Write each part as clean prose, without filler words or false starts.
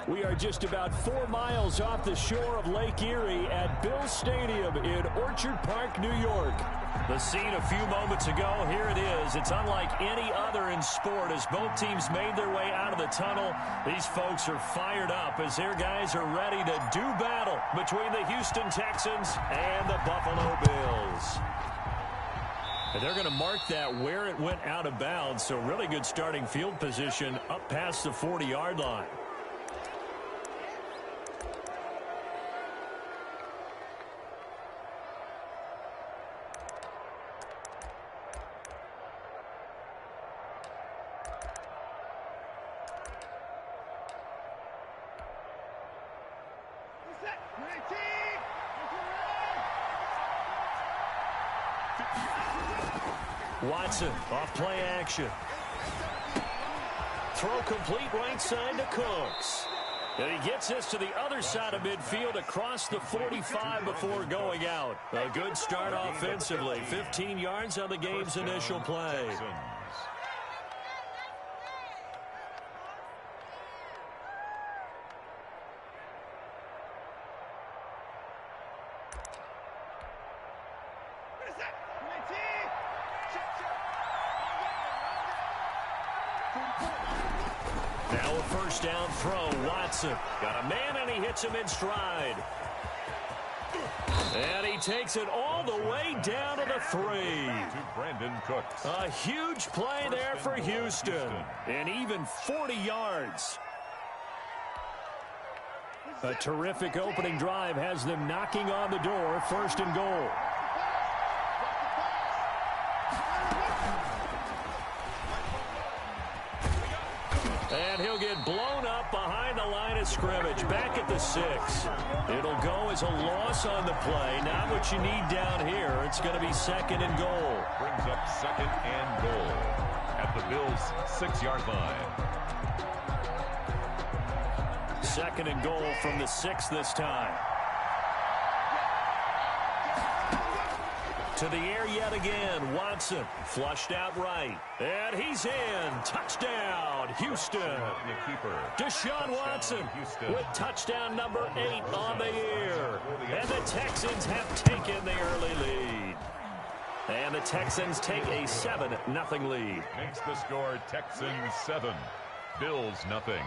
We are just about 4 miles off the shore of Lake Erie at Bill Stadium in Orchard Park, New York. The scene a few moments ago, here it is. It's unlike any other in sport as both teams made their way out of the tunnel. These folks are fired up as their guys are ready to do battle between the Houston Texans and the Buffalo Bills. And they're going to mark that where it went out of bounds, so really good starting field position up past the 40-yard line. Watson off play action. Throw complete right side to Cooks. And he gets this to the other side of midfield across the 45 before going out. A good start offensively. 15 yards on the game's initial play. Now a first down throw. Watson got a man and he hits him in stride. And he takes it all the way down to the 3. To Brandon Cooks. A huge play there for Houston. And even 40 yards. A terrific opening drive has them knocking on the door. First and goal. And he'll get blown up behind the line of scrimmage. Back at the 6. It'll go as a loss on the play. Not what you need down here. It's going to be second and goal. Brings up second and goal at the Bills' 6-yard line. Second and goal from the 6 this time. To the air yet again. Watson flushed out right. And he's in. Touchdown, Houston. Deshaun Watson with touchdown number 8 on the year. And the Texans have taken the early lead. And the Texans take a 7-0 lead. Makes the score Texans 7, Bills nothing.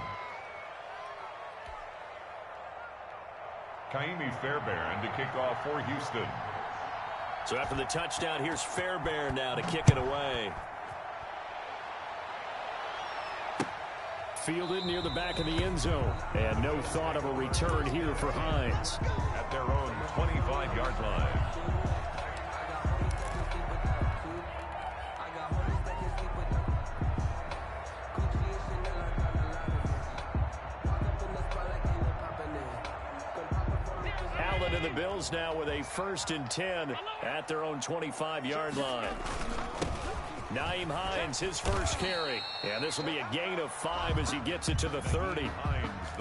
Kaimi Fairbairn to kick off for Houston. So after the touchdown, here's Fairbairn now to kick it away. Fielded near the back of the end zone. And no thought of a return here for Hines. At their own 25-yard line. And the Bills now with a 1st and 10 at their own 25-yard line. Nyheim Hines, his first carry. And this will be a gain of 5 as he gets it to the 30.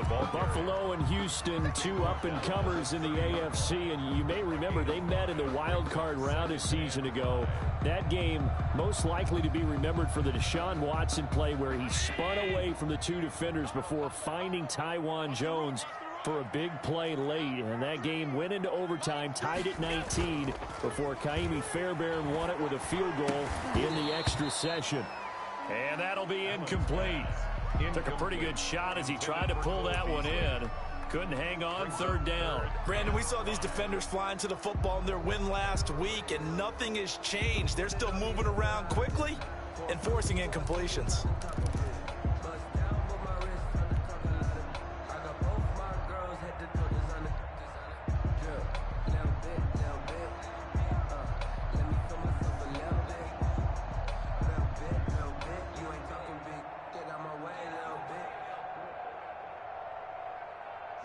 Buffalo and Houston, 2 up-and-comers in the AFC. And you may remember they met in the wild card round a season ago. That game most likely to be remembered for the Deshaun Watson play where he spun away from the 2 defenders before finding Tywan Jones for a big play late, and that game went into overtime, tied at 19, before Kaimi Fairbairn won it with a field goal in the extra session. And that'll be incomplete. Took a pretty good shot as he tried to pull that one in. Couldn't hang on, 3rd down. Brandon, we saw these defenders flying to the football in their win last week, and nothing has changed. They're still moving around quickly and forcing incompletions.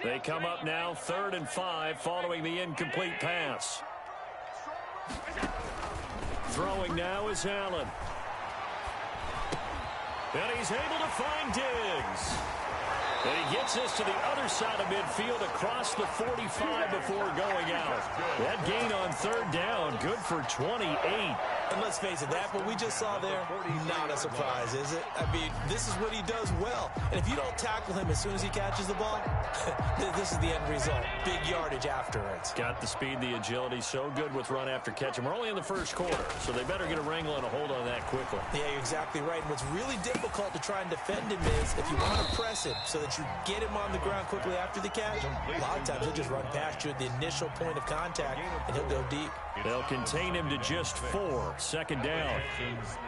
They come up now 3rd and 5 following the incomplete pass. Throwing now is Allen. And he's able to find Diggs. And he gets this to the other side of midfield across the 45 before going out. That gain on third down, good for 28. And let's face it, that what we just saw there, not a surprise, is it? I mean, this is what he does well. And if you don't tackle him as soon as he catches the ball, this is the end result. Big yardage afterwards. Got the speed, the agility, so good with run after catch. And we're only in the first quarter, so they better get a wrangle and a hold on that quickly. Yeah, you're exactly right. And what's really difficult to try and defend him is if you want to press him so that you get him on the ground quickly after the catch, a lot of times he'll just run past you at the initial point of contact, and he'll go deep. They'll contain him to just 4. Second down.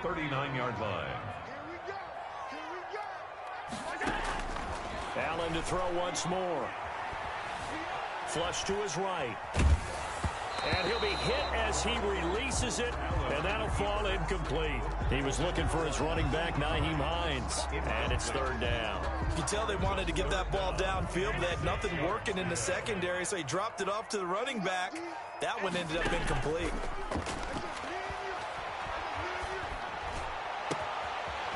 39-yard line. Allen to throw once more. Flush to his right. And he'll be hit as he releases it, and that'll fall incomplete. He was looking for his running back, Nyheim Hines, and it's third down. You can tell they wanted to get that ball downfield, but they had nothing working in the secondary, so he dropped it off to the running back. That one ended up incomplete.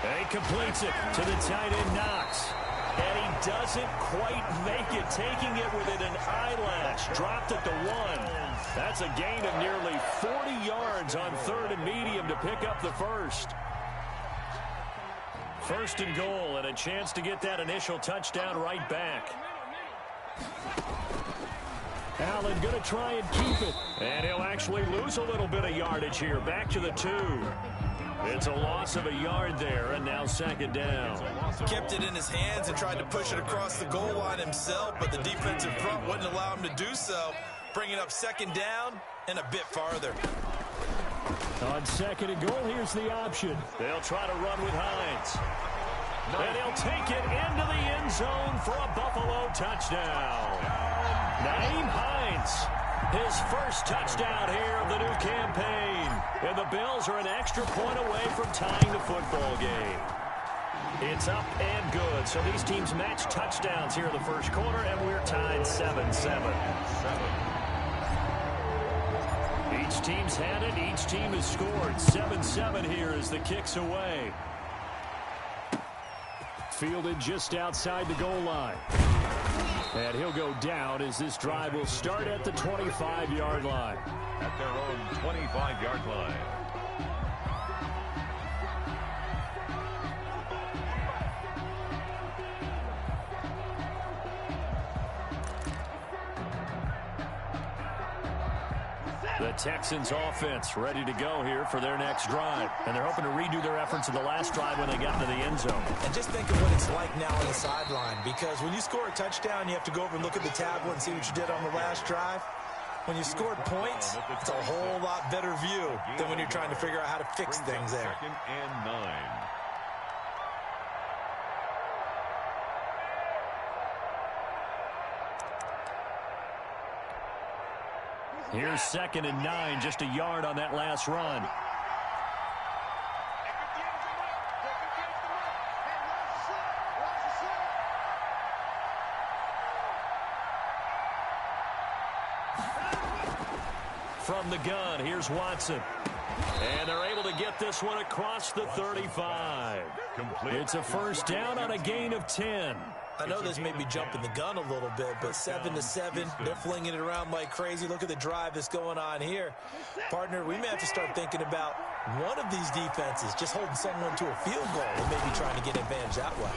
And he completes it to the tight end, Knox. And he doesn't quite make it, taking it within an eyelash. Dropped it to 1. That's a gain of nearly 40 yards on third and medium to pick up the first. First and goal, and a chance to get that initial touchdown right back. Allen going to try and keep it. And he'll actually lose a little bit of yardage here. Back to the 2. It's a loss of a yard there, and now second down. Kept it in his hands and tried to push it across the goal line himself, but the defensive front wouldn't allow him to do so. Bringing up second down and a bit farther. On second and goal, here's the option. They'll try to run with Hines. And he'll take it into the end zone for a Buffalo touchdown. Nyheim Hines, his first touchdown here of the new campaign. And the Bills are an extra point away from tying the football game. It's up and good. So these teams match touchdowns here in the first quarter, and we're tied 7-7. Each team's had it. Each team has scored. 7-7 here as the kick's away. Fielded just outside the goal line. And he'll go down as this drive will start at the 25-yard line. At their own 25-yard line. The Texans offense ready to go here for their next drive. And they're hoping to redo their efforts of the last drive when they got into the end zone. And just think of what it's like now on the sideline, because when you score a touchdown, you have to go over and look at the tablet and see what you did on the last drive. When you scored points, it's a whole lot better view than when you're trying to figure out how to fix things there. Second and 9. Here's second and 9, just a yard on that last run. From the gun, here's Watson. And they're able to get this one across the 35. It's a first down on a gain of 10. I know this may be jumping the gun a little bit, but 7-7, they're flinging it around like crazy. Look at the drive that's going on here. Partner, we may have to start thinking about one of these defenses just holding someone to a field goal and maybe trying to get advantage that way.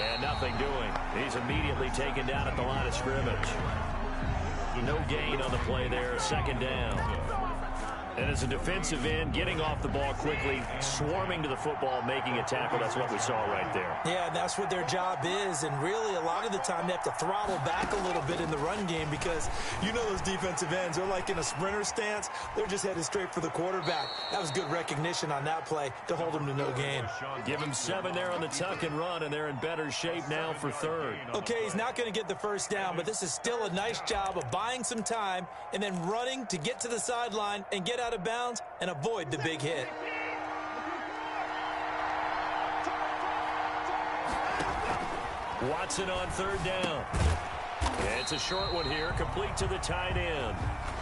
And nothing doing. He's immediately taken down at the line of scrimmage. No gain on the play there, second down. And as a defensive end, getting off the ball quickly, swarming to the football, making a tackle, that's what we saw right there. Yeah, and that's what their job is. And really, a lot of the time, they have to throttle back a little bit in the run game because you know those defensive ends, they're like in a sprinter stance. They're just headed straight for the quarterback. That was good recognition on that play to hold them to no gain. Give him 7 there on the tuck and run, and they're in better shape now for third. Okay, he's not going to get the first down, but this is still a nice job of buying some time and then running to get to the sideline and get out of bounds and avoid the big hit. Watson on third down. It's a short one here, complete to the tight end.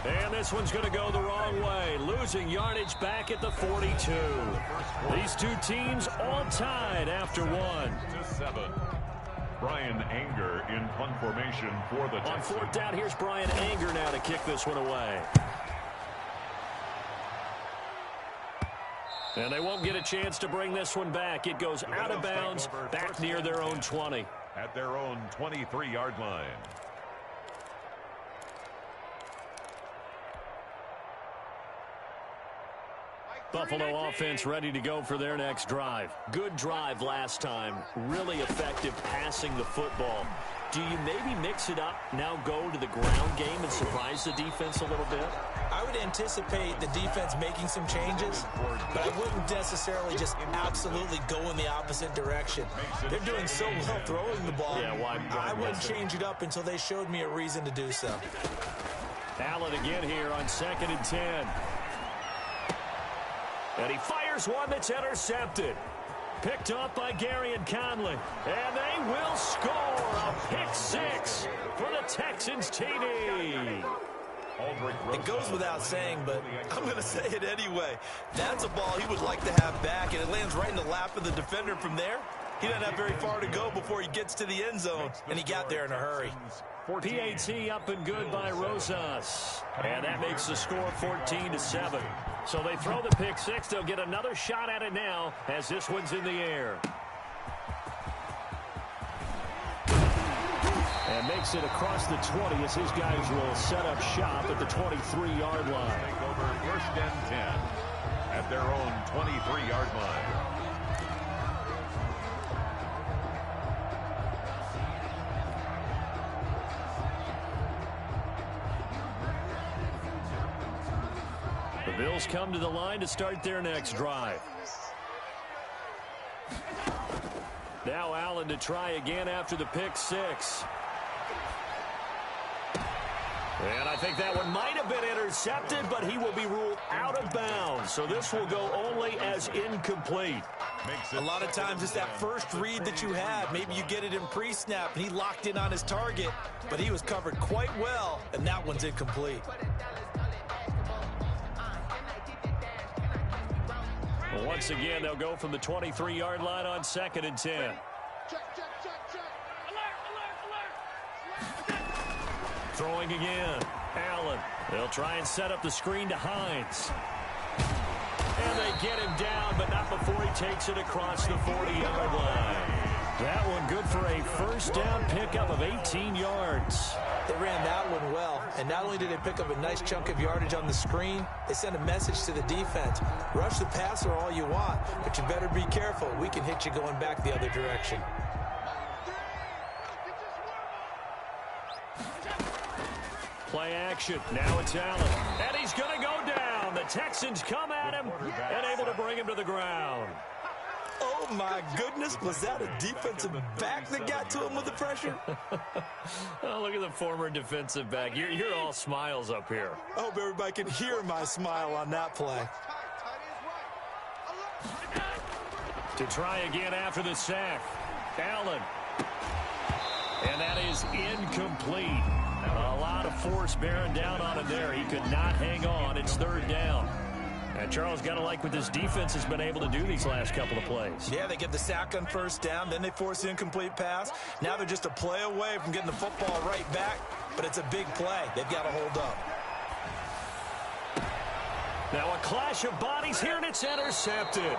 And this one's going to go the wrong way, losing yardage back at the 42. These two teams all tied after one. Brian Anger in punt formation for the Texans. On 4th down, here's Brian Anger now to kick this one away. And they won't get a chance to bring this one back. It goes out of bounds, back near their own 20. At their own 23-yard line. Buffalo offense ready to go for their next drive. Good drive last time. Really effective passing the football. Do you maybe mix it up, now go to the ground game and surprise the defense a little bit? I would anticipate the defense making some changes, but I wouldn't necessarily just absolutely go in the opposite direction. They're doing so well throwing the ball. Yeah, why I wouldn't change it up until they showed me a reason to do so. Allen again here on 2nd and 10. And he fires one that's intercepted. Picked up by Gary and Conley. And they will score a pick 6 for the Texans TD. It goes without saying, but I'm going to say it anyway. That's a ball he would like to have back, and it lands right in the lap of the defender from there. He doesn't have very far to go before he gets to the end zone, and he got there in a hurry. PAT up and good by Rosas. And that makes the score 14-7. So they throw the pick 6. They'll get another shot at it now as this one's in the air. And makes it across the 20 as his guys will set up shop at the 23-yard line. Take over 1st and 10 at their own 23-yard line. The Bills come to the line to start their next drive. Now Allen to try again after the pick 6. And I think that one might have been intercepted, but he will be ruled out of bounds. So this will go only as incomplete. A lot of times it's that first read that you have. Maybe you get it in pre-snap, and he locked in on his target, but he was covered quite well, and that one's incomplete. Well, once again, they'll go from the 23-yard line on 2nd and 10. Throwing again. Allen. They'll try and set up the screen to Hines. And they get him down, but not before he takes it across the 40-yard line. That one good for a first down pickup of 18 yards. They ran that one well, and not only did they pick up a nice chunk of yardage on the screen, they sent a message to the defense. Rush the passer all you want, but you better be careful. We can hit you going back the other direction. Play action. Now it's Allen. And he's going to go down. The Texans come at him and able to bring him to the ground. Oh, my goodness. Was that a defensive back that got to him with the pressure? Oh, look at the former defensive back. You're all smiles up here. I hope everybody can hear my smile on that play. To try again after the sack. Allen. And that is incomplete. A lot of force bearing down on him there. He could not hang on. It's 3rd down. And Charles, got to like what this defense has been able to do these last couple of plays. Yeah, they get the sack on 1st down. Then they force the incomplete pass. Now they're just a play away from getting the football right back. But it's a big play. They've got to hold up. Now a clash of bodies here, and it's intercepted.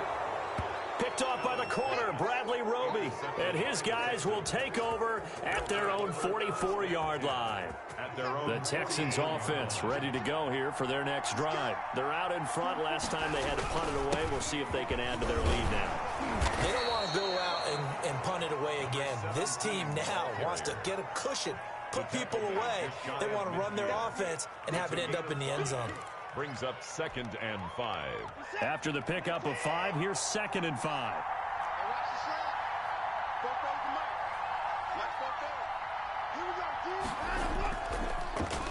Picked off by the corner, Bradley Roby. And his guys will take over at their own 44-yard line. The Texans offense ready to go here for their next drive. They're out in front. Last time they had to punt it away. We'll see if they can add to their lead now. They don't want to go out and punt it away again. This team now wants to get a cushion, put people away. They want to run their offense and have it end up in the end zone. Brings up 2nd and 5. After the pickup of 5, here's 2nd and 5.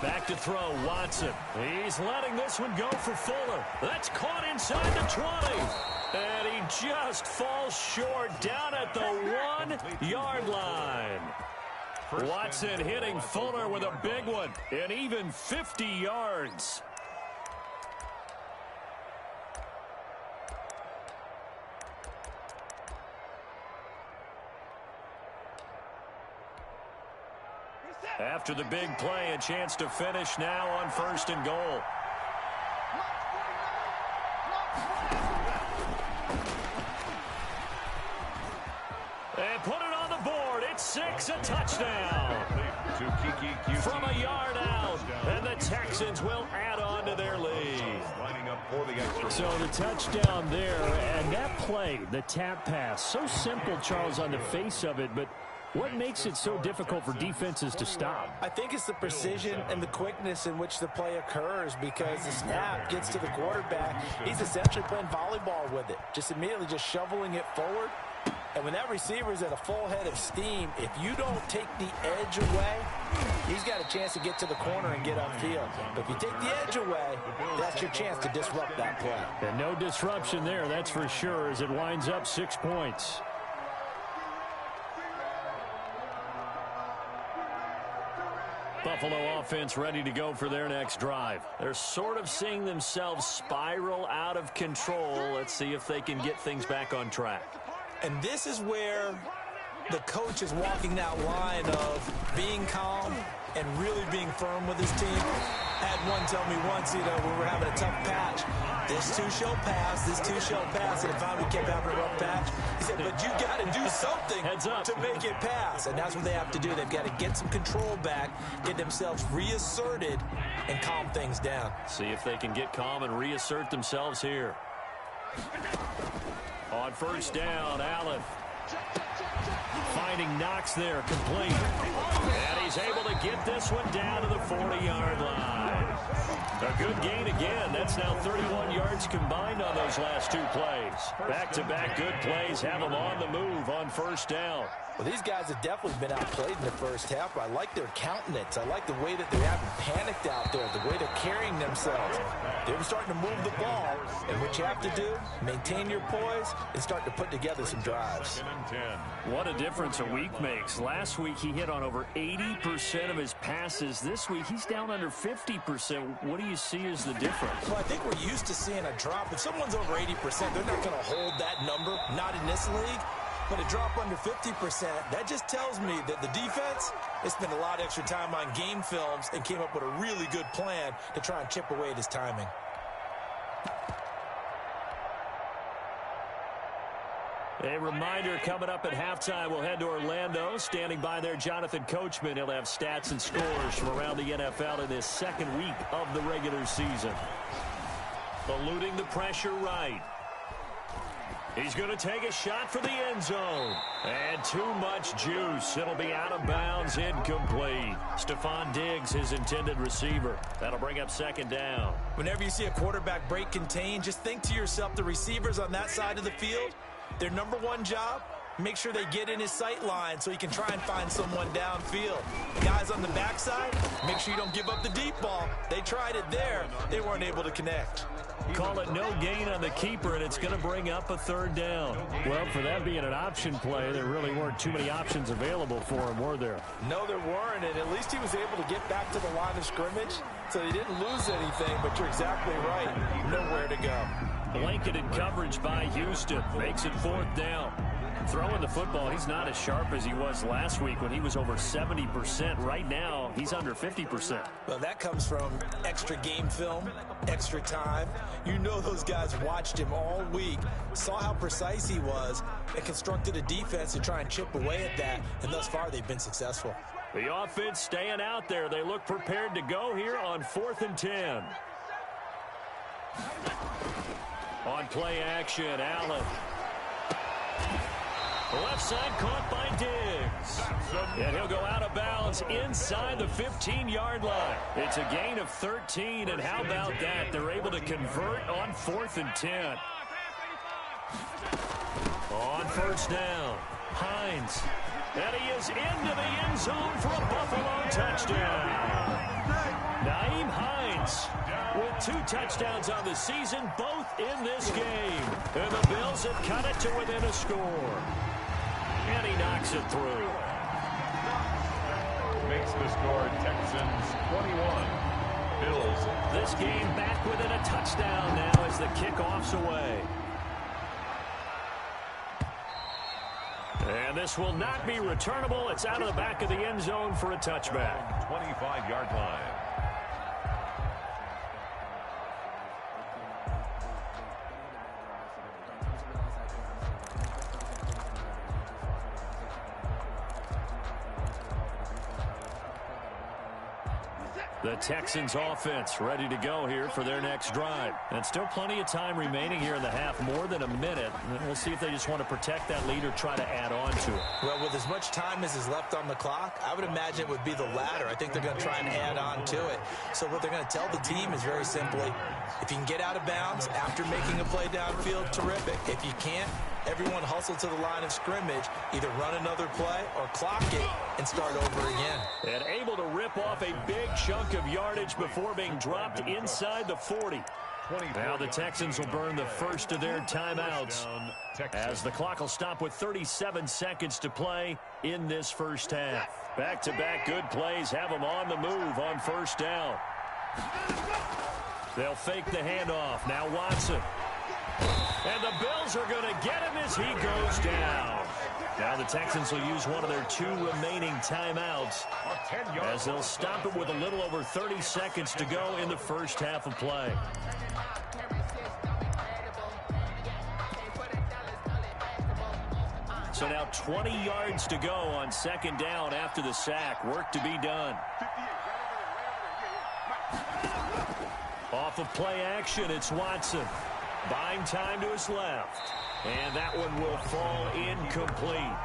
Back to throw, Watson. He's letting this one go for Fuller. That's caught inside the 20. And he just falls short down at the 1-yard line. Watson hitting Fuller with a big one, and even 50 yards. After the big play, a chance to finish now on 1st and goal. And put it on the board. It's 6, a touchdown. From a yard out. And the Texans will add on to their lead. So the touchdown there, and that play, the tap pass, so simple, Charles, on the face of it, but what makes it so difficult for defenses to stop? I think it's the precision and the quickness in which the play occurs, because the snap gets to the quarterback. He's essentially playing volleyball with it, just immediately just shoveling it forward. And when that receiver's at a full head of steam, if you don't take the edge away, he's got a chance to get to the corner and get upfield. But if you take the edge away, that's your chance to disrupt that play. And no disruption there, that's for sure, as it winds up 6 points. Buffalo offense ready to go for their next drive. They're sort of seeing themselves spiral out of control. Let's see if they can get things back on track. And this is where the coach is walking that line of being calm and really being firm with his team. I had one tell me once, when we were having a tough patch, this too shall pass, this too shall pass. And finally we kept having a rough patch. He said, but you got to do something to make it pass. And that's what they have to do. They've got to get some control back, get themselves reasserted, and calm things down. See if they can get calm and reassert themselves here. On 1st down, Allen finding Knox there, complete. And he's able to get this one down to the 40-yard line. A good gain again. That's now 31 yards combined on those last 2 plays. Back-to-back good plays have them on the move on 1st down. Well, these guys have definitely been outplayed in the first half, but I like their countenance. I like the way that they haven't panicked out there, the way they're carrying themselves. They're starting to move the ball, and what you have to do, maintain your poise and start to put together some drives. What a difference a week makes. Last week he hit on over 80% of his passes. This week he's down under 50%. What do you see as the difference? Well, I think we're used to seeing a drop. If someone's over 80%, they're not going to hold that number, not in this league. But a drop under 50%, that just tells me that the defense has spent a lot of extra time on game films and came up with a really good plan to try and chip away at his timing. A reminder coming up at halftime, we'll head to Orlando. Standing by there, Jonathan Coachman. He'll have stats and scores from around the NFL in this 2nd week of the regular season. Eluding the pressure right. He's going to take a shot for the end zone. And too much juice. It'll be out of bounds, incomplete. Stephon Diggs, his intended receiver. That'll bring up 2nd down. Whenever you see a quarterback break contain, just think to yourself, the receivers on that side of the field, their number one job, make sure they get in his sight line so he can try and find someone downfield. The guys on the backside, make sure you don't give up the deep ball. They tried it there. They weren't able to connect. Call it no gain on the keeper, and it's going to bring up a 3rd down. Well, for that being an option play, there really weren't too many options available for him, were there? No, there weren't, and at least he was able to get back to the line of scrimmage, so he didn't lose anything, but you're exactly right. Nowhere to go. Blanketed coverage by Houston. Makes it 4th down. Throwing the football, he's not as sharp as he was last week when he was over 70%. Right now, he's under 50%. Well, that comes from extra game film, extra time. You know those guys watched him all week, saw how precise he was, and constructed a defense to try and chip away at that, and thus far they've been successful. The offense staying out there. They look prepared to go here on 4th and 10. On play action, Allen. Left side caught by Diggs. And he'll go out of bounds inside the 15-yard line. It's a gain of 13, and how about that? They're able to convert on 4th and 10. On 1st down, Hines. And he is into the end zone for a Buffalo touchdown. Nyheim Hines with 2 touchdowns on the season, both in this game. And the Bills have cut it to within a score. And he knocks it through. Makes the score Texans 21. Bills. This game back within a touchdown now as the kickoff's away. And this will not be returnable. It's out of the back of the end zone for a touchback. 25-yard line. The Texans offense ready to go here for their next drive. And still plenty of time remaining here in the half, more than a minute. And we'll see if they just want to protect that lead or try to add on to it. Well, with as much time as is left on the clock, I would imagine it would be the latter. I think they're going to try and add on to it. So what they're going to tell the team is very simply, if you can get out of bounds after making a play downfield, terrific. If you can't, everyone hustle to the line of scrimmage, either run another play or clock it and start over again. And able to rip off a big chunk of yardage before being dropped inside the 40. Now the Texans will burn the first of their timeouts as the clock will stop with 37 seconds to play in this first half. Back-to-back good plays have them on the move on first down. They'll fake the handoff. Now Watson. And the Bills are going to get him as he goes down. Now the Texans will use one of their 2 remaining timeouts as they'll stop it with a little over 30 seconds to go in the first half of play. So now 20 yards to go on second down after the sack. Work to be done. Off of play action, it's Watson. Buying time to his left. And that one will fall incomplete.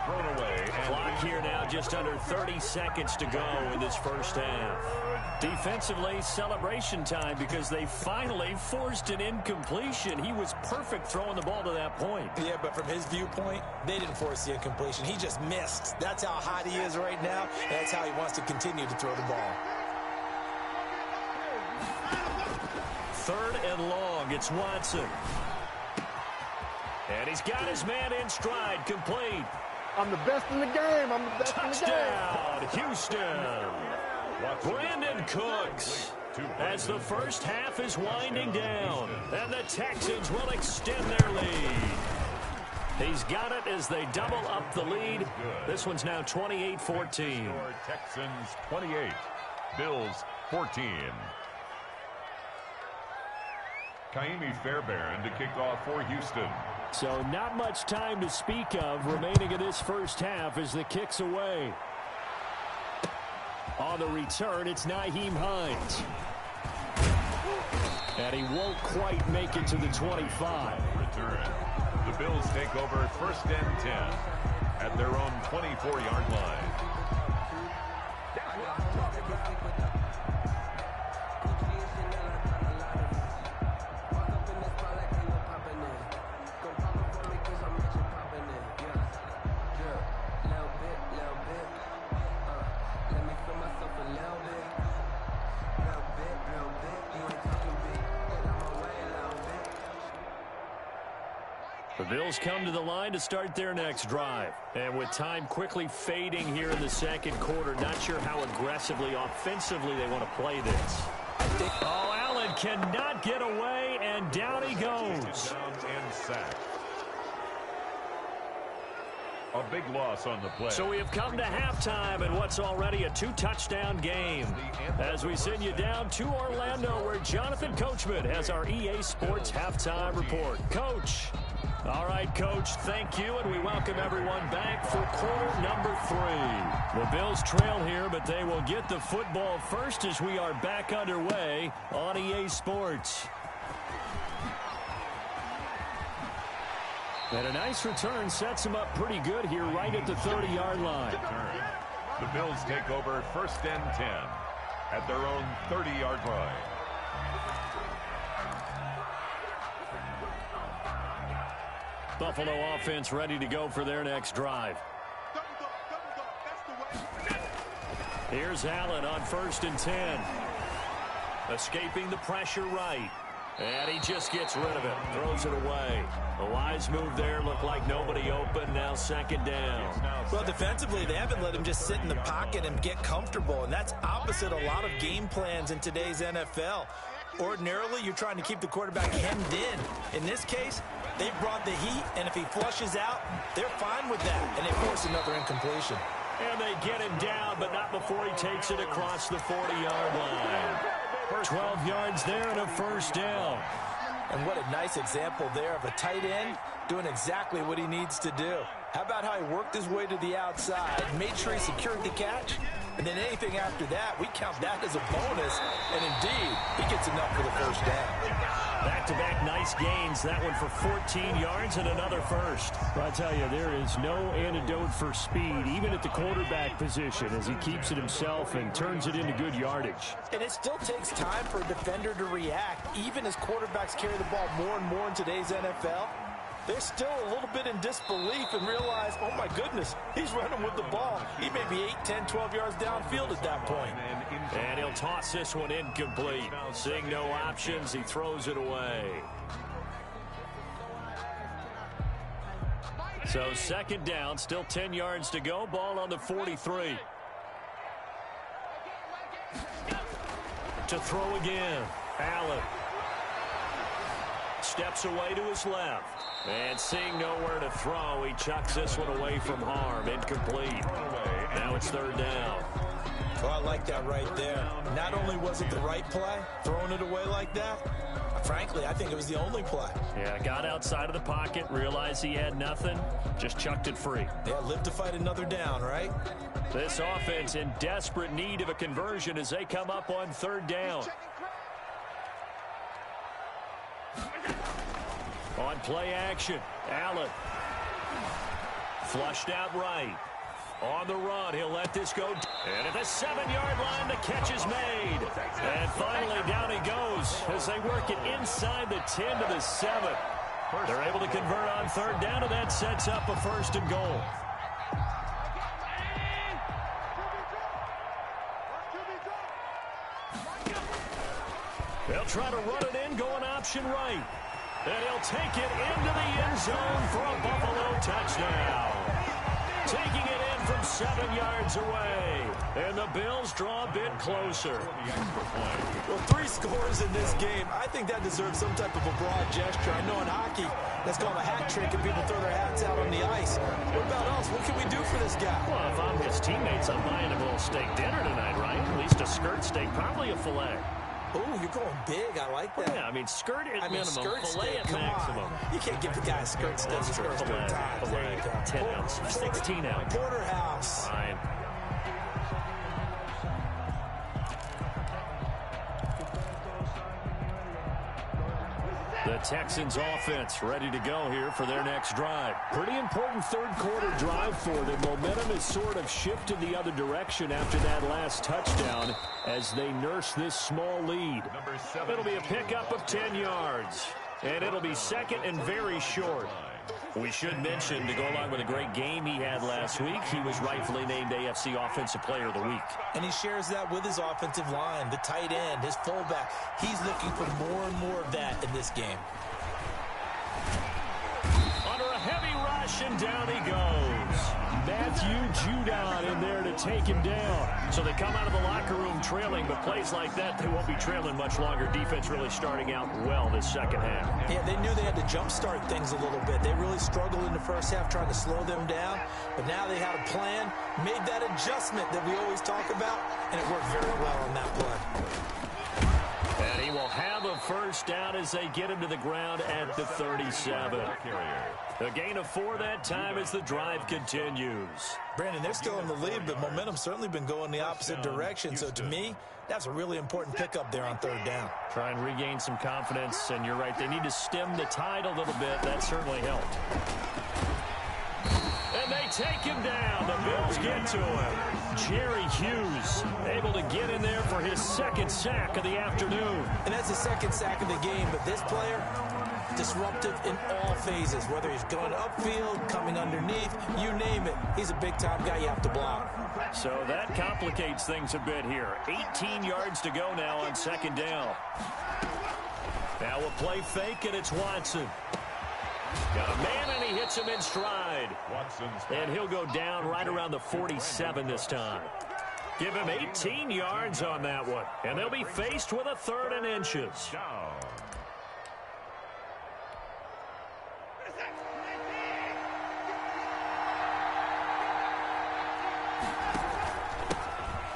Thrown away. Clock here now just under 30 seconds to go in this first half. Defensively, celebration time because they finally forced an incompletion. He was perfect throwing the ball to that point. Yeah, but from his viewpoint, they didn't force the incompletion. He just missed. That's how hot he is right now, and that's how he wants to continue to throw the ball. Third and long, it's Watson. And he's got his man in stride, complete. I'm the best in the game. I'm the best Touchdown, in the game. Houston. Brandon Cooks. As the first half is winding down, and the Texans will extend their lead. He's got it as they double up the lead. This one's now 28-14. Texans 28, Bills 14. Kaimi Fairbairn to kick off for Houston. So not much time to speak of remaining in this first half as the kick's away. On the return, it's Nyheim Hines. And he won't quite make it to the 25. Return. The Bills take over first and 10 at their own 24-yard line. The Bills come to the line to start their next drive. And with time quickly fading here in the second quarter, not sure how aggressively, offensively they want to play this. Oh, Allen cannot get away, and down he goes. Down and sacked. A big loss on the play. So we have come to halftime in what's already a 2-touchdown game. As we send you down to Orlando, where Jonathan Coachman has our EA Sports halftime report. Coach. All right, Coach, thank you, and we welcome everyone back for quarter number 3. The Bills trail here, but they will get the football first as we are back underway on EA Sports. And a nice return sets them up pretty good here right at the 30-yard line. The Bills take over first and 10 at their own 30-yard line. Buffalo offense ready to go for their next drive. Here's Allen on first and 10. Escaping the pressure right. And he just gets rid of it. Throws it away. A wise move there. Looked like nobody open. Now second down. Well, defensively, they haven't let him just sit in the pocket and get comfortable. And that's opposite a lot of game plans in today's NFL. Ordinarily, you're trying to keep the quarterback hemmed in. In this case, they brought the heat, and if he flushes out, they're fine with that, and they force another incompletion. And they get him down, but not before he takes it across the 40-yard line. 12 yards there and a first down. And what a nice example there of a tight end doing exactly what he needs to do. How about how he worked his way to the outside, made sure he secured the catch, and then anything after that, we count that as a bonus. And indeed, he gets enough for the first down. Back-to-back nice gains. That one for 14 yards and another first. Well, I tell you, there is no antidote for speed, even at the quarterback position, as he keeps it himself and turns it into good yardage. And it still takes time for a defender to react, even as quarterbacks carry the ball more and more in today's NFL. They're still a little bit in disbelief and realize, oh, my goodness, he's running with the ball. He may be 8, 10, 12 yards downfield at that point. And he'll toss this one incomplete. Seeing no options, he throws it away. So second down, still 10 yards to go. Ball on the 43. To throw again. Allen. Steps away to his left. And seeing nowhere to throw, he chucks this one away from harm. Incomplete. Now it's third down. Well, I like that right there. Not only was it the right play, throwing it away like that, frankly, I think it was the only play. Yeah, got outside of the pocket, realized he had nothing, just chucked it free. Yeah, live to fight another down, right? This offense in desperate need of a conversion as they come up on third down. On play action, Allen. Flushed out right. On the run, he'll let this go. And at the 7-yard line, the catch is made. And finally, down he goes as they work it inside the 10 to the 7. They're able to convert on third down, and that sets up a first and goal. They'll try to run it in, going option right. And he'll take it into the end zone for a Buffalo touchdown. Taking it in from 7 yards away. And the Bills draw a bit closer. Well, 3 scores in this game. I think that deserves some type of a broad gesture. I know in hockey, that's called a hat trick, and people throw their hats out on the ice. What about us? What can we do for this guy? Well, if I'm his teammates, I'm buying him a little steak dinner tonight, right? At least a skirt steak, probably a filet. Oh, you're going big. I like that. Well, yeah, I mean, skirt at minimum, skirt filet steak, at maximum. On. You can't give the guy a skirt steak. Filet, 10 ounce, 16 ounce. Porterhouse. Fine. The Texans offense ready to go here for their next drive. Pretty important third quarter drive for them. Momentum has sort of shifted the other direction after that last touchdown as they nurse this small lead. It'll be a pickup of 10 yards. And it'll be second and very short. We should mention, to go along with a great game he had last week, he was rightfully named AFC Offensive Player of the Week. And he shares that with his offensive line, the tight end, his fullback. He's looking for more and more of that in this game. Under a heavy rush, and down he goes. Matthew Judon in there to take him down. So they come out of the locker room trailing, but plays like that, they won't be trailing much longer. Defense really starting out well this second half. Yeah, they knew they had to jumpstart things a little bit. They really struggled in the first half trying to slow them down, but now they had a plan, made that adjustment that we always talk about, and it worked very well on that play. And he will have a first down as they get him to the ground at the 37. A gain of 4 that time as the drive continues. Brandon, they're still in the lead, but momentum's certainly been going the opposite direction. So to me, that's a really important pickup there on third down. Try and regain some confidence, and you're right, they need to stem the tide a little bit. That certainly helped. And they take him down. The Bills get to him. Jerry Hughes able to get in there for his second sack of the afternoon. And that's the second sack of the game, but this player, disruptive in all phases, whether he's going upfield, coming underneath, you name it. He's a big-time guy you have to block. So that complicates things a bit here. 18 yards to go now on second down. Now we'll play fake, and it's Watson. Got a man, and he hits him in stride. And he'll go down right around the 47 this time. Give him 18 yards on that one. And they'll be faced with a 3rd and inches.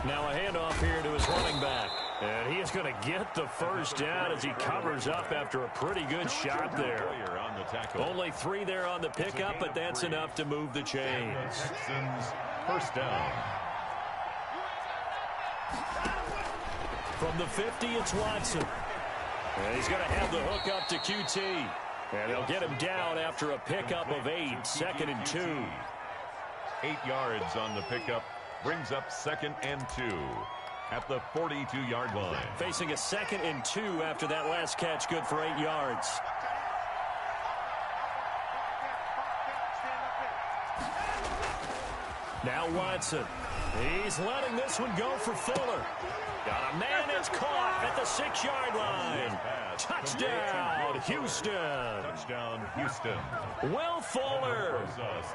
Now a handoff here to his running back. And he is going to get the first down as he covers up after a pretty good shot there. Only 3 there on the pickup, but that's enough to move the chains. Texans first down. From the 50, it's Watson. And he's going to have the hook up to QT. And they'll get him down after a pickup of 8, 2nd and 2. 8 yards on the pickup. Brings up 2nd and 2 at the 42-yard line. Facing a 2nd and 2 after that last catch, good for 8 yards. Now Watson. He's letting this one go for Fuller. Got a man that's caught at the 6-yard line. Touchdown, Houston. Touchdown, Houston. Will Fuller,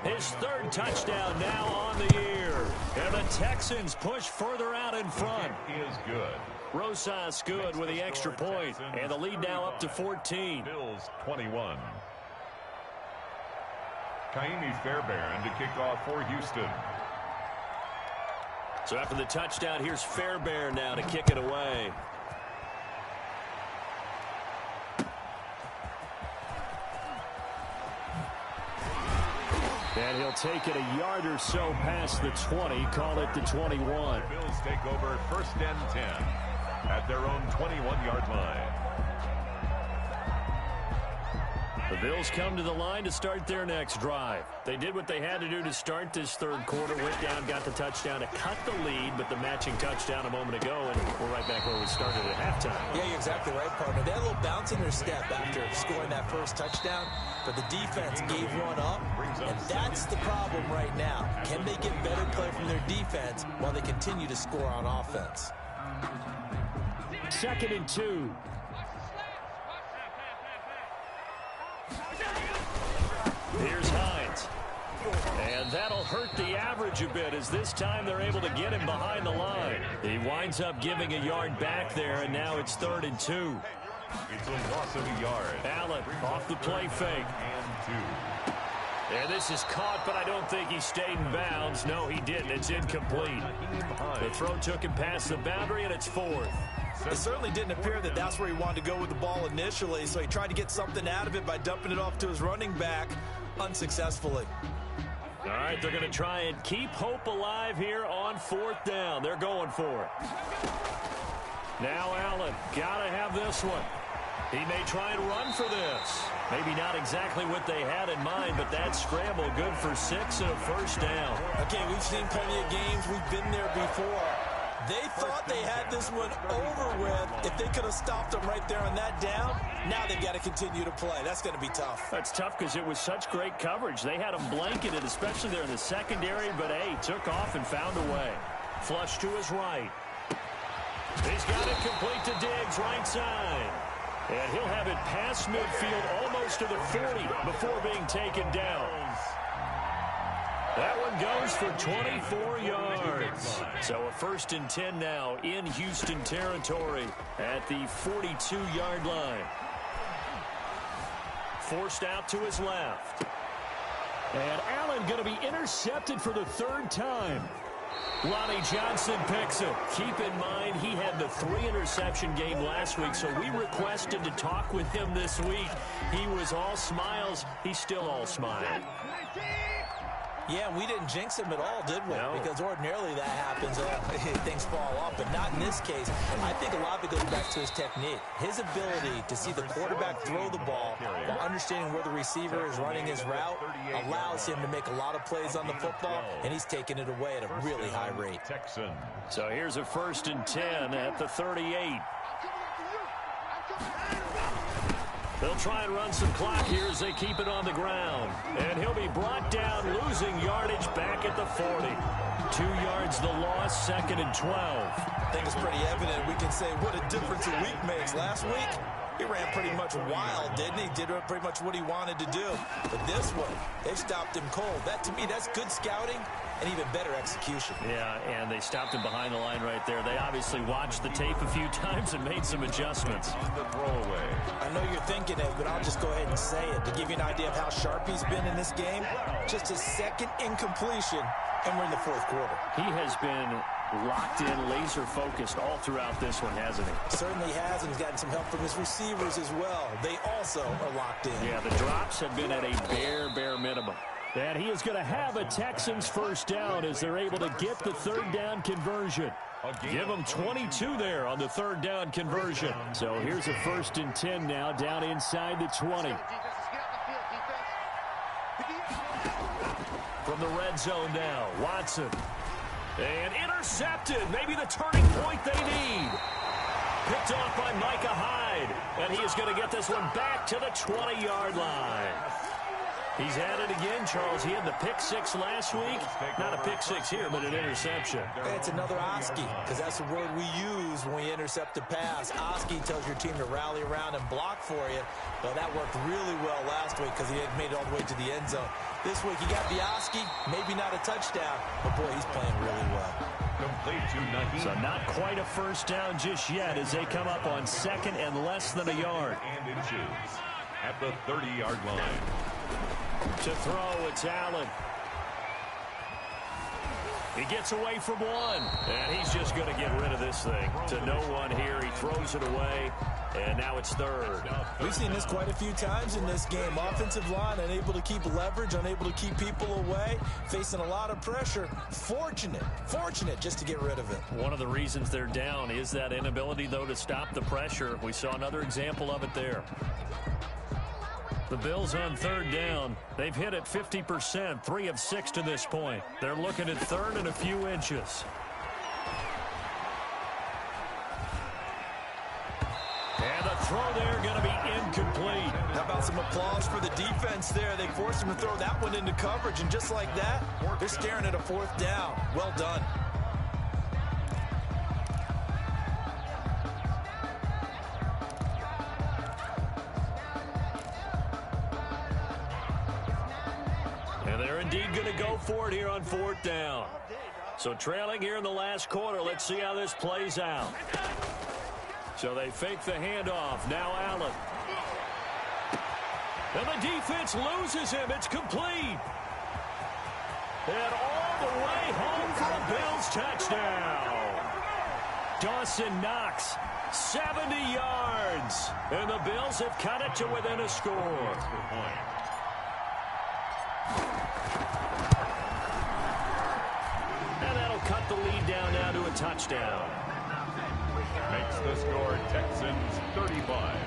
his 3rd touchdown now on the year. And the Texans push further out in front. Is good. Rosas good with the extra point. And the lead now up to 14. Bills 21. Kaimi Fairbairn to kick off for Houston. So after the touchdown, here's Fairbairn now to kick it away. And he'll take it a yard or so past the 20, call it the 21. The Bills take over 1st and 10 at their own 21-yard line. The Bills come to the line to start their next drive. They did what they had to do to start this 3rd quarter, went down, got the touchdown to cut the lead, but the matching touchdown a moment ago, and we're right back where we started at halftime. Yeah, you're exactly right, partner. They had a little bounce in their step after scoring that first touchdown, but the defense gave one up, and that's the problem right now. Can they get better play from their defense while they continue to score on offense? 2nd and 2. Here's Hines. And that'll hurt the average a bit as this time they're able to get him behind the line. He winds up giving a yard back there, and now it's 3rd and 2. It's a loss of a yard. Allen off the play fake. And 2. And this is caught, but I don't think he stayed in bounds. No, he didn't. It's incomplete. The throw took him past the boundary, and it's 4th. It certainly didn't appear that that's where he wanted to go with the ball initially, so he tried to get something out of it by dumping it off to his running back unsuccessfully. All right, they're going to try and keep hope alive here on 4th down. They're going for it. Now Allen, got to have this one. He may try and run for this. Maybe not exactly what they had in mind, but that scramble good for 6 and a 1st down. Okay, we've seen plenty of games. We've been there before. They thought they had this one over with. If they could have stopped them right there on that down, now they've got to continue to play. That's going to be tough. That's tough because it was such great coverage. They had them blanketed, especially there in the secondary, but, hey, took off and found a way. Flush to his right. He's got it complete to Diggs, right side. And he'll have it past midfield almost to the 40 before being taken down. That one goes for 24 yards. So a 1st and 10 now in Houston territory at the 42-yard line. Forced out to his left. And Allen going to be intercepted for the 3rd time. Lonnie Johnson picks it. Keep in mind he had the 3-interception game last week, so we requested to talk with him this week. He was all smiles. He's still all smile. Yeah, we didn't jinx him at all, did we? No. Because ordinarily that happens. Things fall off, but not in this case. I think a lot of it goes back to his technique. His ability to see the quarterback throw the ball while understanding where the receiver is running his route allows him to make a lot of plays on the football, and he's taking it away at a really high rate. So here's a 1st and 10 at the 38. They'll try and run some clock here as they keep it on the ground. And he'll be brought down, losing yardage back at the 40. 2 yards the loss, 2nd and 12. I think it's pretty evident. We can say what a difference a week makes. Last week, He ran pretty much wild, didn't he? Did pretty much what he wanted to do. But this one, they've stopped him cold. That, to me, that's good scouting and even better execution. Yeah, and they stopped him behind the line right there. They obviously watched the tape a few times and made some adjustments. On the throwaway. I know you're thinking it, but I'll just go ahead and say it. To give you an idea of how sharp he's been in this game, just his second incompletion, and we're in the fourth quarter. He has been locked in, laser focused all throughout this one, hasn't he? Certainly has, and he's gotten some help from his receivers as well. They also are locked in. Yeah, the drops have been at a bare minimum. And he is going to have a Texans first down as they're able to get the third down conversion. Give them 22 there on the third down conversion. So here's a 1st and 10 now, down inside the 20. From the red zone now, Watson. And intercepted. Maybe the turning point they need. Picked off by Micah Hyde. And he is going to get this one back to the 20-yard line. He's at it again, Charles. He had the pick six last week. Not a pick six here, but an interception. It's another Oski, because that's the word we use when we intercept a pass. Oski tells your team to rally around and block for you. Well, that worked really well last week because he had made it all the way to the end zone. This week he got the Oski, maybe not a touchdown, but boy, he's playing really well. Complete to Naheem. So not quite a first down just yet as they come up on 2nd and less than a yard. And inches at the 30-yard line. To throw, it's Allen. He gets away from one, and he's just going to get rid of this thing. To no one here, he throws it away, and now it's 3rd. We've seen this quite a few times in this game. Offensive line unable to keep leverage, unable to keep people away, facing a lot of pressure. Fortunate just to get rid of it. One of the reasons they're down is that inability, though, to stop the pressure. We saw another example of it there. The Bills on 3rd down. They've hit it 50%, 3 of 6 to this point. They're looking at 3rd and a few inches. And the throw there going to be incomplete. How about some applause for the defense there? They forced him to throw that one into coverage, and just like that, they're staring at a 4th down. Well done. Indeed going to go for it here on 4th down. So trailing here in the last quarter. Let's see how this plays out. So they fake the handoff. Now Allen. And the defense loses him. It's complete. And all the way home for a Bills touchdown. Dawson Knox, 70 yards. And the Bills have cut it to within a score. Cut the lead down now to a touchdown. Makes the score Texans 35,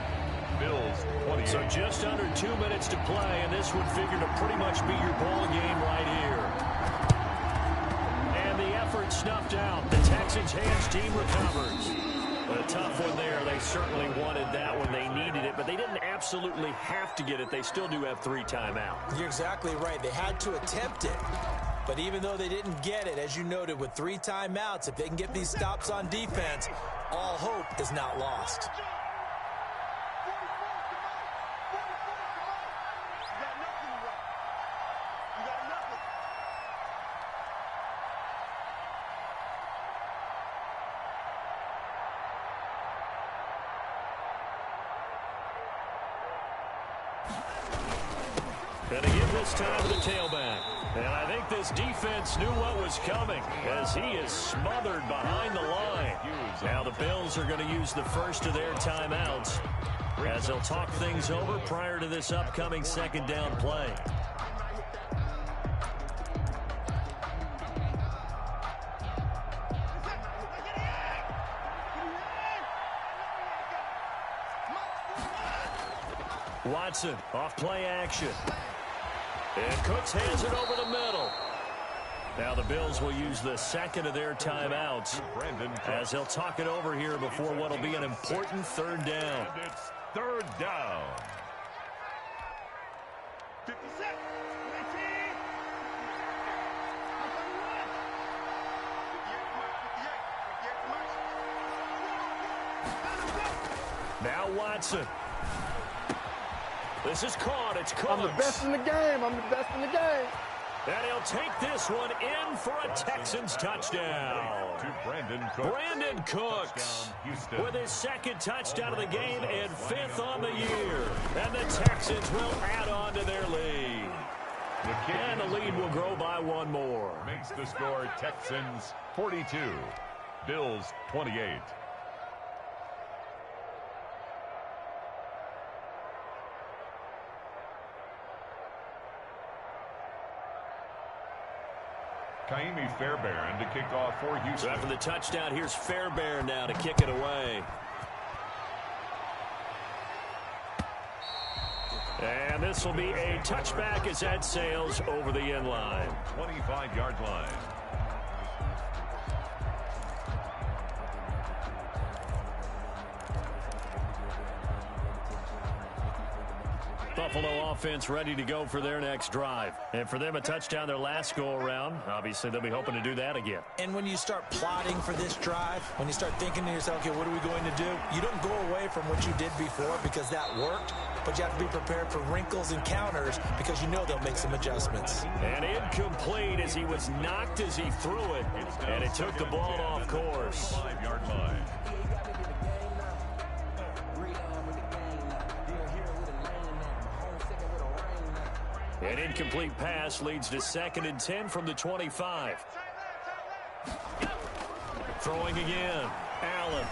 Bills 28. So just under 2 minutes to play, and this would figure to pretty much be your ball game right here. And the effort snuffed out. The Texans hands team recovers. A tough one there. They certainly wanted that one. They needed it, but they didn't absolutely have to get it. They still do have 3 timeouts. You're exactly right. They had to attempt it. But even though they didn't get it, as you noted, with 3 timeouts, if they can get these stops on defense, all hope is not lost. Going to give this time to the tailback. And I think this defense knew what was coming as he is smothered behind the line. Now the Bills are going to use the first of their timeouts as they'll talk things over prior to this upcoming 2nd down play. Watson off play action. And Cooks hands it over the middle. Now the Bills will use the 2nd of their timeouts as they'll talk it over here before what will be an important 3rd down. And it's 3rd down. 57. Now Watson This is caught. It's Cooks. I'm the best in the game. I'm the best in the game. And he'll take this one in for a Texans touchdown. To Brandon Cooks. Brandon Cooks with his second touchdown of the game and 5th on the year. And the Texans will add on to their lead. And the lead will grow by 1 more. Makes the score Texans 42, Bills 28. Kaimi Fairbairn to kick off for Houston. So after the touchdown, here's Fairbairn now to kick it away. And this will be a touchback as that sails over the end line. 25-yard line. Buffalo offense ready to go for their next drive. And for them, a touchdown their last go-around. Obviously, they'll be hoping to do that again. And when you start plotting for this drive, when you start thinking to yourself, okay, what are we going to do? You don't go away from what you did before because that worked, but you have to be prepared for wrinkles and counters because you know they'll make some adjustments. And incomplete as he was knocked as he threw it, and it took the ball off course. 5-yard line. An incomplete pass leads to 2nd and 10 from the 25. Throwing again. Allen.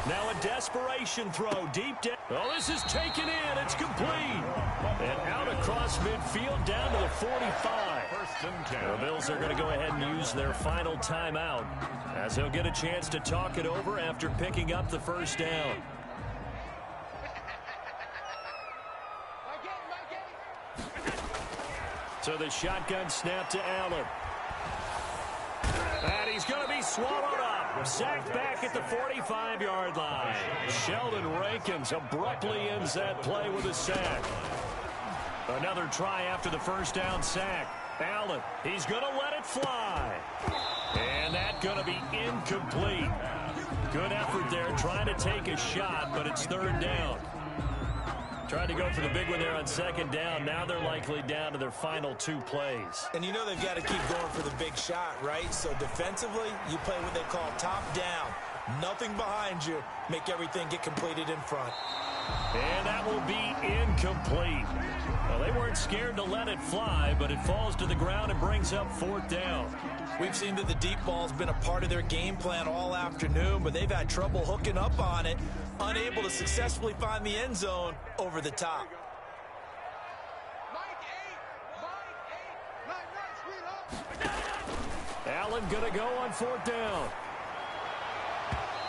Now a desperation throw deep down. Oh, this is taken in. It's complete. And out across midfield down to the 45. First and 10. The Bills are going to go ahead and use their final timeout as they'll get a chance to talk it over after picking up the first down. So the shotgun snap to Allen. And he's going to be swallowed up. Sacked back at the 45-yard line. Sheldon Rankins abruptly ends that play with a sack. Another try after the first down sack. Allen, he's going to let it fly. And that's going to be incomplete. Good effort there trying to take a shot, but it's 3rd down. Tried to go for the big one there on 2nd down. Now they're likely down to their final 2 plays. And you know they've got to keep going for the big shot, right? So defensively, you play what they call top down. Nothing behind you. Make everything get completed in front. And that will be incomplete. Well, they weren't scared to let it fly, but it falls to the ground and brings up 4th down. We've seen that the deep ball's been a part of their game plan all afternoon, but they've had trouble hooking up on it, unable to successfully find the end zone over the top. Allen going to go on 4th down.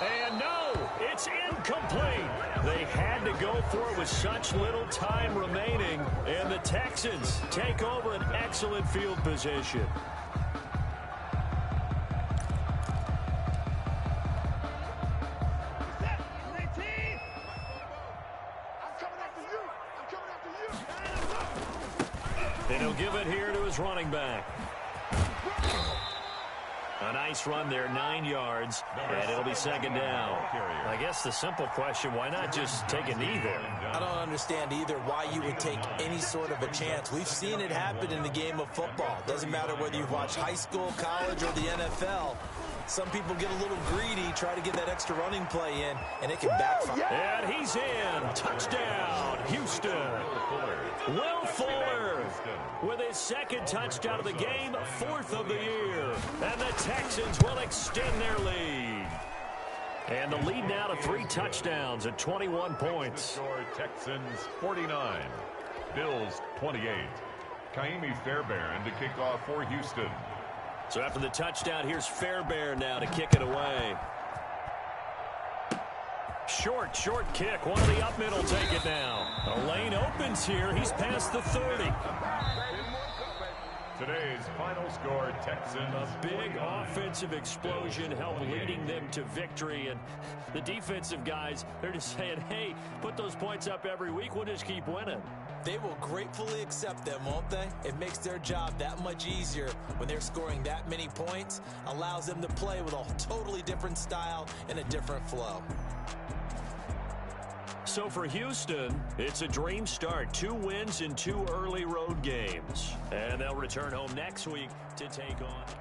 And no, it's incomplete. They had to go for it with such little time remaining, and the Texans take over an excellent field position. And he'll give it here to his running back. A nice run there, 9 yards, and it'll be 2nd down. I guess the simple question, why not just take a knee there? I don't understand either why you would take any sort of a chance. We've seen it happen in the game of football. Doesn't matter whether you've watched high school, college, or the NFL. Some people get a little greedy, try to get that extra running play in, and it can backfire. And he's in. Touchdown, Houston. Will Fuller with his 2nd touchdown of the game, 4th of the year. And the Texans will extend their lead. And the lead now to 3 touchdowns at 21 points. Score Texans 49, Bills 28. Kaimi Fairbairn to kick off for Houston. So after the touchdown, here's Fairbairn now to kick it away. Short kick. One of the up middle take it now. A lane opens here. He's past the 30. Today's final score, Texans. A big offensive explosion helped leading them to victory. And the defensive guys, they're just saying, hey, put those points up every week. We'll just keep winning. They will gratefully accept them, won't they? It makes their job that much easier when they're scoring that many points. Allows them to play with a totally different style and a different flow. So for Houston, it's a dream start. 2 wins in 2 early road games. And they'll return home next week to take on...